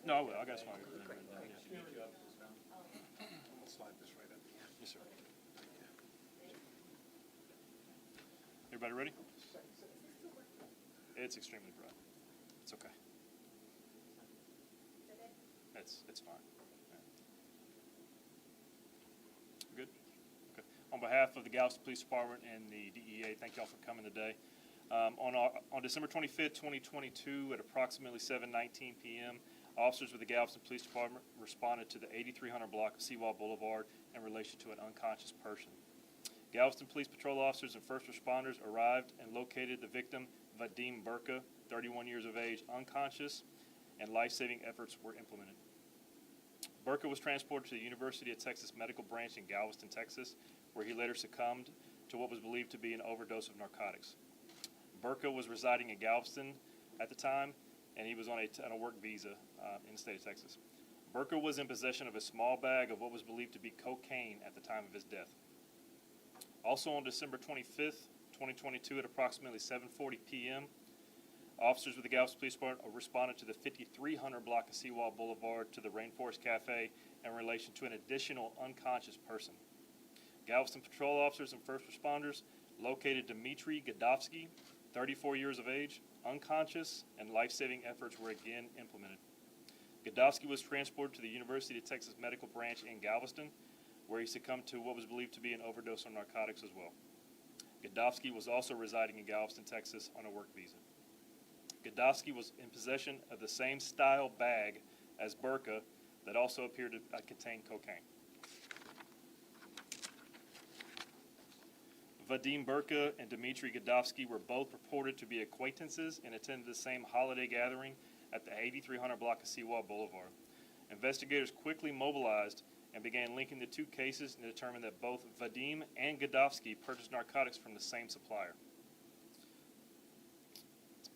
No, I will. I got a small. Yeah. Slide this right up. Yes, sir. Everybody ready? It's extremely bright. It's okay. It's fine. Yeah. Good? Okay. On behalf of the Galveston Police Department and the DEA, thank y'all for coming today. On December 25th, 2022, at approximately 7:19 p.m., officers with the Galveston Police Department responded to the 8300 block of Seawall Boulevard in relation to an unconscious person. Galveston Police Patrol officers and first responders arrived and located the victim, Vadim Birca, 31 years of age, unconscious, and life-saving efforts were implemented. Birca was transported to the University of Texas Medical Branch in Galveston, Texas, where he later succumbed to what was believed to be an overdose of narcotics. Birca was residing in Galveston at the time, and he was on a work visa in the state of Texas. Birca was in possession of a small bag of what was believed to be cocaine at the time of his death. Also on December 25th, 2022, at approximately 7:40 p.m., officers with the Galveston Police Department responded to the 5300 block of Seawall Boulevard to the Rainforest Cafe in relation to an additional unconscious person. Galveston patrol officers and first responders located Dimitrije, Gudobski, 34 years of age, unconscious, and life-saving efforts were again implemented. Gudobski was transported to the University of Texas Medical Branch in Galveston, where he succumbed to what was believed to be an overdose on narcotics as well. Gudobski was also residing in Galveston, Texas on a work visa. Gudobski was in possession of the same style bag as Birca that also appeared to contain cocaine. Vadim Birca and Dimitrije Gudobski were both reported to be acquaintances and attended the same holiday gathering at the 8300 block of Seawall Boulevard. Investigators quickly mobilized and began linking the two cases and determined that both Vadim and Gudobski purchased narcotics from the same supplier.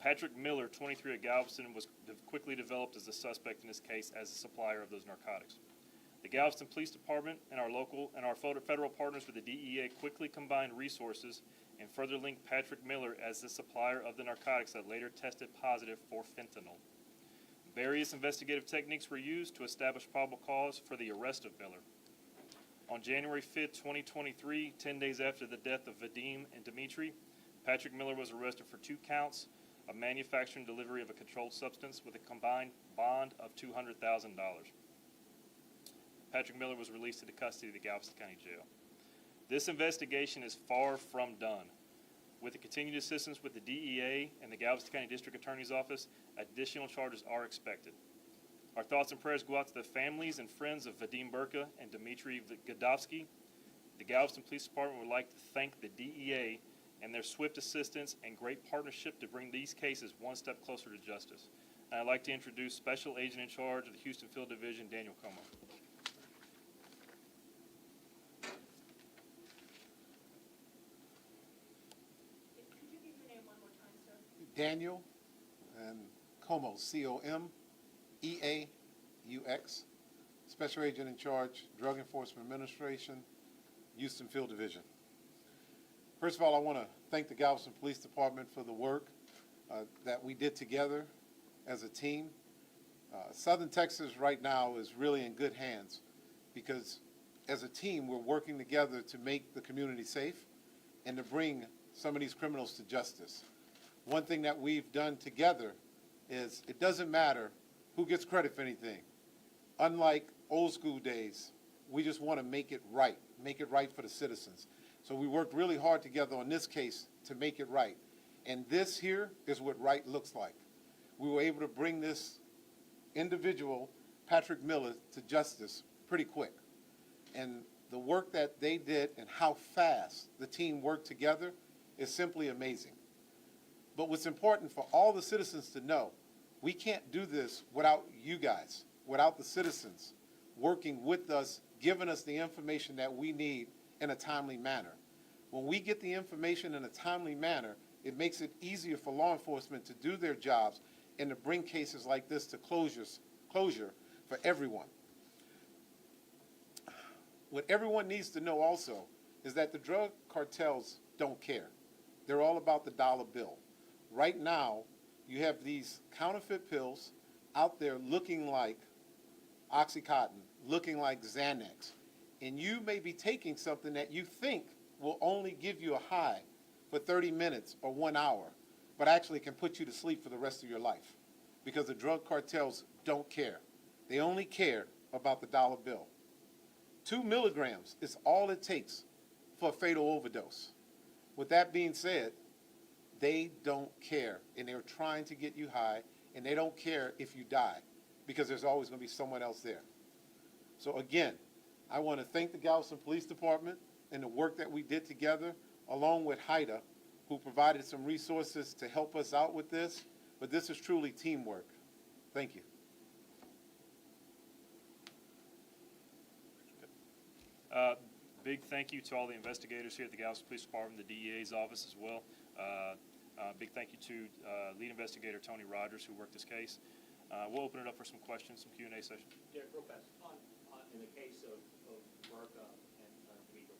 Patrick Miller, 23 at Galveston, was quickly developed as the suspect in this case as the supplier of those narcotics. The Galveston Police Department and our federal partners with the DEA quickly combined resources and further linked Patrick Miller as the supplier of the narcotics that later tested positive for fentanyl. Various investigative techniques were used to establish probable cause for the arrest of Miller. On January 5, 2023, 10 days after the death of Vadim and Dimitrije, Patrick Miller was arrested for 2 counts of manufacturing and delivery of a controlled substance with a combined bond of $200,000. Patrick Miller was released into custody of the Galveston County Jail. This investigation is far from done. With the continued assistance with the DEA and the Galveston County District Attorney's Office, additional charges are expected. Our thoughts and prayers go out to the families and friends of Vadim Birca and Dimitrije Gudobski. The Galveston Police Department would like to thank the DEA and their swift assistance and great partnership to bring these cases one step closer to justice. And I'd like to introduce Special Agent in Charge of the Houston Field Division, Daniel Como. Could you give your name one more time, sir? Daniel and Como, C-O-M-E-A-U-X, Special Agent in Charge, Drug Enforcement Administration, Houston Field Division. First of all, I want to thank the Galveston Police Department for the work that we did together as a team. Southern Texas right now is really in good hands because as a team we're working together to make the community safe and to bring some of these criminals to justice. One thing that we've done together is it doesn't matter who gets credit for anything. Unlike old school days, we just want to make it right for the citizens. So we worked really hard together on this case to make it right. And this here is what right looks like. We were able to bring this individual, Patrick Miller, to justice pretty quick. And the work that they did and how fast the team worked together is simply amazing. But what's important for all the citizens to know, we can't do this without you guys, without the citizens working with us, giving us the information that we need in a timely manner. When we get the information in a timely manner, it makes it easier for law enforcement to do their jobs and to bring cases like this to closure for everyone. What everyone needs to know also is that the drug cartels don't care. They're all about the dollar bill. Right now, you have these counterfeit pills out there looking like Oxycontin, looking like Xanax, and you may be taking something that you think will only give you a high for 30 minutes or 1 hour, but actually can put you to sleep for the rest of your life, because the drug cartels don't care. They only care about the dollar bill. 2 milligrams is all it takes for a fatal overdose. With that being said, they don't care, and they're trying to get you high, and they don't care if you die, because there's always going to be someone else there. So again, I want to thank the Galveston Police Department and the work that we did together, along with HIDA, who provided some resources to help us out with this, but this is truly teamwork. Thank you. Big thank you to all the investigators here at the Galveston Police Department, the DEA's office as well. Big thank you to lead investigator Tony Rogers, who worked this case. We'll open it up for some questions, some Q&A session. Yeah, real fast. In the case of Birca and Dimitrije,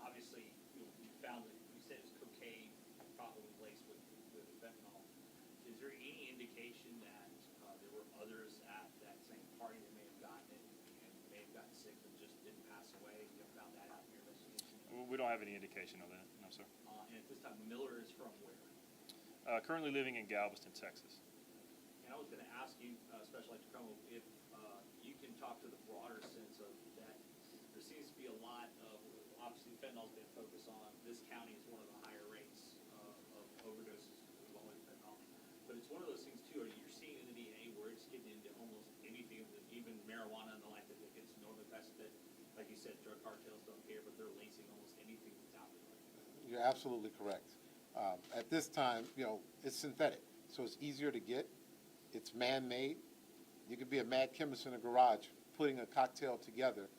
obviously you found that you said it was cocaine probably laced with fentanyl. Is there any indication that there were others at that same party that may have gotten it and may have gotten sick but just didn't pass away? You found that out in your investigation? We don't have any indication of that, no, sir. And at this time, Miller is from where? Currently living in Galveston, Texas. And I was going to ask you, Special Agent Como, if you can talk to the broader sense of that. There seems to be a lot of, obviously, fentanyl's been focused on. This county is one of the higher rates of overdoses along with fentanyl. But it's one of those things, too, you're seeing in the DA where it's getting into almost anything, even marijuana and the like, that gets normally passed. That, like you said, drug cartels don't care, but they're lacing almost anything that's out there. You're absolutely correct. At this time, it's synthetic, so it's easier to get. It's man-made. You could be a mad chemist in a garage putting a cocktail together.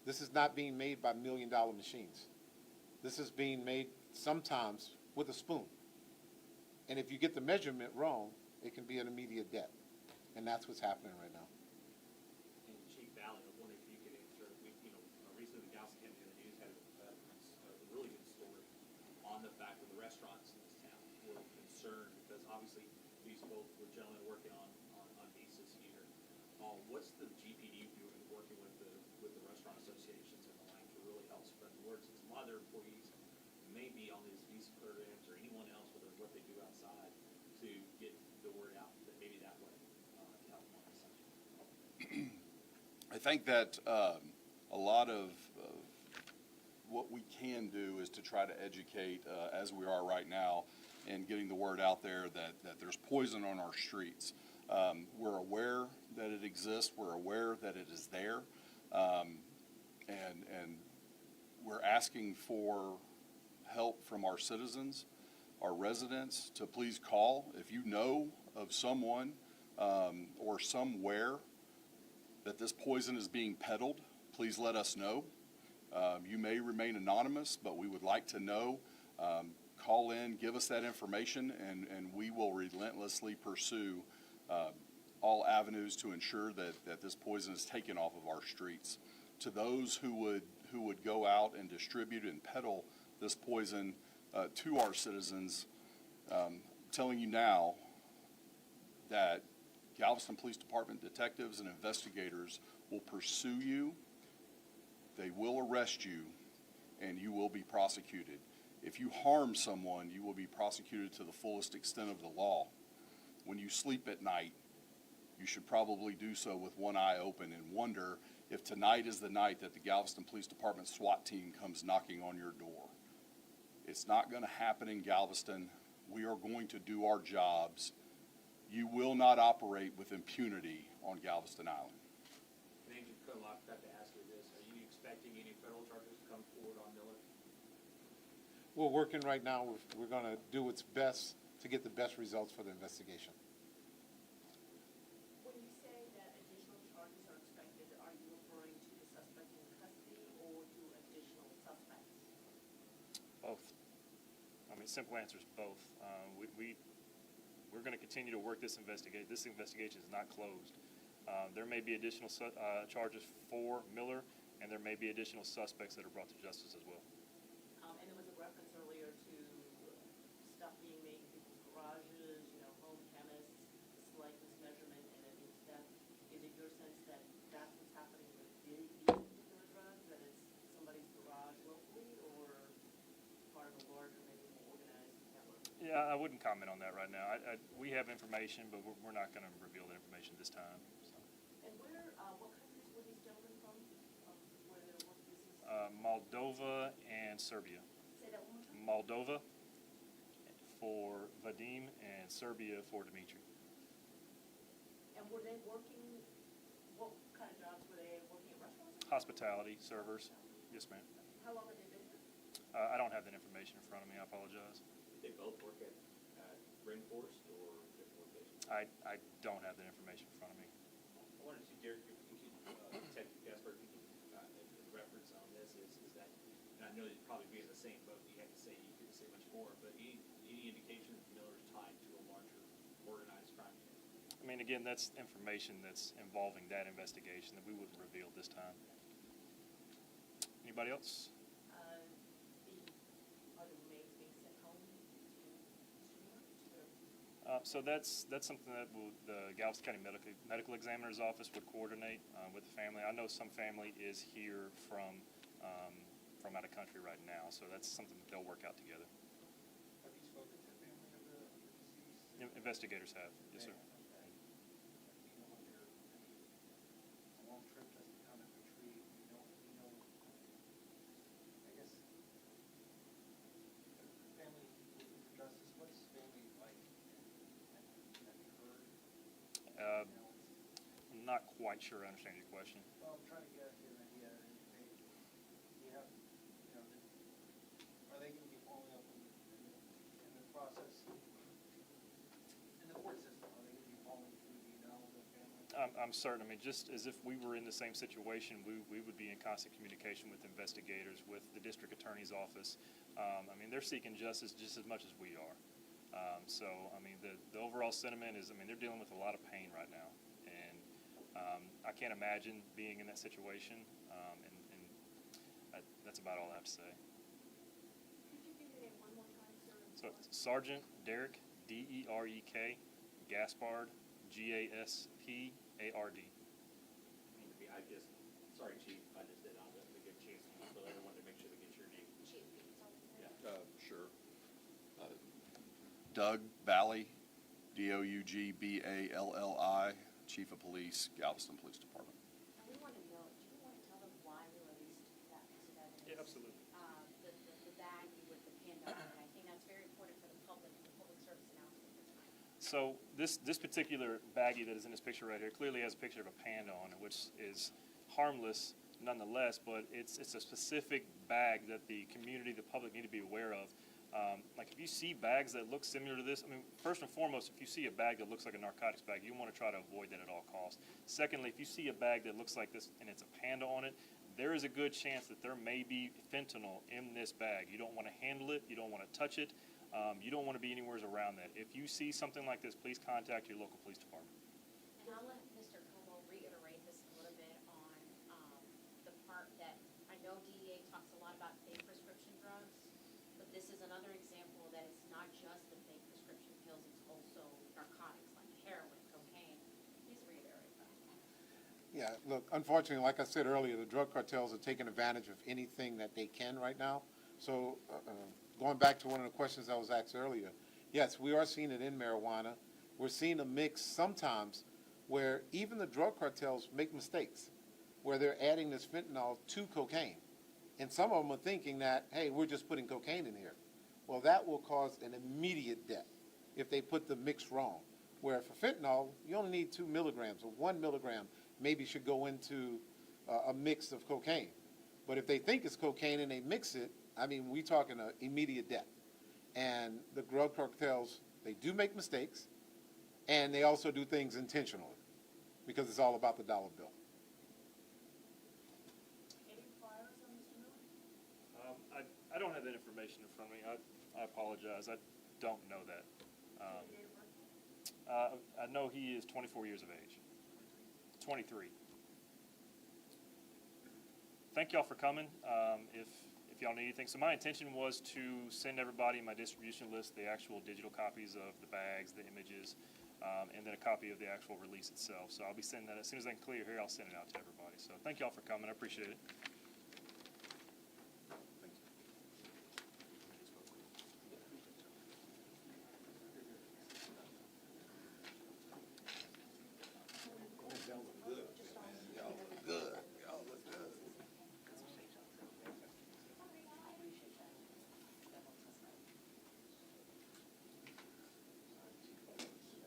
This is not being made by million-dollar machines. This is being made sometimes with a spoon. And if you get the measurement wrong, it can be an immediate death. And that's what's happening right now. In Chief Valley, I wonder if you could answer, recently the Galveston County News had a really good story on the fact that the restaurants in this town were concerned because obviously these both were gentlemen working on visas here. What's the GPD doing, working with the restaurant associations and the like to really help spread the word? Since a lot of their employees may be on these visa programs or anyone else, whether what they do outside, to get the word out that maybe that way to help them on this side. I think that a lot of what we can do is to try to educate, as we are right now, and getting the word out there that there's poison on our streets. We're aware that it exists. We're aware that it is there. And we're asking for help from our citizens, our residents, to please call. If you know of someone or somewhere that this poison is being peddled, please let us know. You may remain anonymous, but we would like to know. Call in, give us that information, and we will relentlessly pursue all avenues to ensure that this poison is taken off of our streets. To those who would go out and distribute and peddle this poison to our citizens, telling you now that Galveston Police Department detectives and investigators will pursue you, they will arrest you, and you will be prosecuted. If you harm someone, you will be prosecuted to the fullest extent of the law. When you sleep at night, you should probably do so with one eye open and wonder if tonight is the night that the Galveston Police Department SWAT team comes knocking on your door. It's not going to happen in Galveston. We are going to do our jobs. You will not operate with impunity on Galveston Island. Agent Como, I forgot to ask you this. Are you expecting any federal charges to come forward on Miller? We're working right now. We're going to do what's best to get the best results for the investigation. When you say that additional charges are expected, are you referring to the suspect in custody or to additional suspects? Both. I mean, simple answer is both. We're going to continue to work this investigation. This investigation is not closed. There may be additional charges for Miller, and there may be additional suspects that are brought to justice as well. And there was a reference earlier to stuff being made in people's garages, home chemists, slightness measurement, and it means your sense that that's what's happening with these particular drugs, that it's somebody's garage locally, or part of a larger, maybe more organized network? Yeah, I wouldn't comment on that right now. We have information, but we're not going to reveal that information this time. So. And where, what countries were these gentlemen from, where their work business? Moldova and Serbia. Say that one more time? Moldova for Vadim and Serbia for Dimitrije. And were they working, what kind of jobs were they working at restaurants? Hospitality, servers. Yes, ma'am. How long had they been here? I don't have that information in front of me. I apologize. Did they both work at Rainforest or different locations? I don't have that information in front of me. I wanted to see, Derek, if you could, Detective Gasper, if you could, a reference on this is that, and I know you'd probably be in the same boat, you couldn't say much more, but any indication that Miller's tied to a larger organized crime unit? I mean, again, that's information that's involving that investigation that we wouldn't reveal this time. Anybody else? Are the remains being sent home to New York? So that's something that the Galveston County Medical Examiner's Office would coordinate with the family. I know some family is here from out of country right now, so that's something that they'll work out together. Have you spoken to family of the deceased? Investigators have, yes, sir. Do you know what their, a long trip doesn't come at retreat, you know, I guess, the family looking for justice, what's family like? Have you heard? You know, I'm not quite sure I understand your question. well, I'm trying to get an idea, you have, you know, are they gonna be following up in the process, in the court system, are they gonna be following through the knowledge of family? I'm certain. I mean, just as if we were in the same situation, we would be in constant communication with investigators, with the district attorney's office. I mean, they're seeking justice just as much as we are. So, I mean, the overall sentiment is, I mean, they're dealing with a lot of pain right now. And I can't imagine being in that situation. That's about all I have to say. Could you give your name one more time, sir? So, Sergeant Derek, D-E-R-E-K, Gaspard, G-A-S-P-A-R-D. Sorry, Chief, I just did not let me get a chance to, but I wanted to make sure to get your name. Chief, can you tell me that? Yeah. Sure. Doug Bally, D-O-U-G-B-A-L-L-I, Chief of Police, Galveston Police Department. And we want to know, do you want to tell them why we released that piece of evidence? Yeah, absolutely. The bag with the panda, and I think that's very important for the public service announcement for tonight. So this particular baggie that is in this picture right here clearly has a picture of a panda on it, which is harmless nonetheless, but it's a specific bag that the community, the public need to be aware of. Like if you see bags that look similar to this, I mean, first and foremost, if you see a bag that looks like a narcotics bag, you want to try to avoid that at all costs. Secondly, if you see a bag that looks like this and it's a panda on it, there is a good chance that there may be fentanyl in this bag. You don't want to handle it. You don't want to touch it. You don't want to be anywhere around that. If you see something like this, please contact your local police department. And I'll let Mr. Como reiterate this a little bit on the part that, I know DEA talks a lot about fake prescription drugs, but this is another example that it's not just the fake prescription pills, it's also narcotics like heroin, cocaine. Please reiterate that. Yeah, look, unfortunately, like I said earlier, the drug cartels are taking advantage of anything that they can right now. So going back to one of the questions I was asked earlier, yes, we are seeing it in marijuana. We're seeing a mix sometimes where even the drug cartels make mistakes, where they're adding this fentanyl to cocaine. And some of them are thinking that, hey, we're just putting cocaine in here. Well, that will cause an immediate death if they put the mix wrong. Where for fentanyl, you only need 2 milligrams, or 1 milligram maybe should go into a mix of cocaine. But if they think it's cocaine and they mix it, I mean, we're talking an immediate death. And the drug cartels, they do make mistakes, and they also do things intentionally, because it's all about the dollar bill. Any priors on Mr. Miller? I don't have that information in front of me. I apologize. I don't know that. Any date of birth? I know he is 24 years of age. 23. Thank y'all for coming. If y'all need anything, so my intention was to send everybody my distribution list, the actual digital copies of the bags, the images. and then a copy of the actual release itself. So I'll be sending that, as soon as I can clear here, I'll send it out to everybody. So thank y'all for coming, I appreciate it.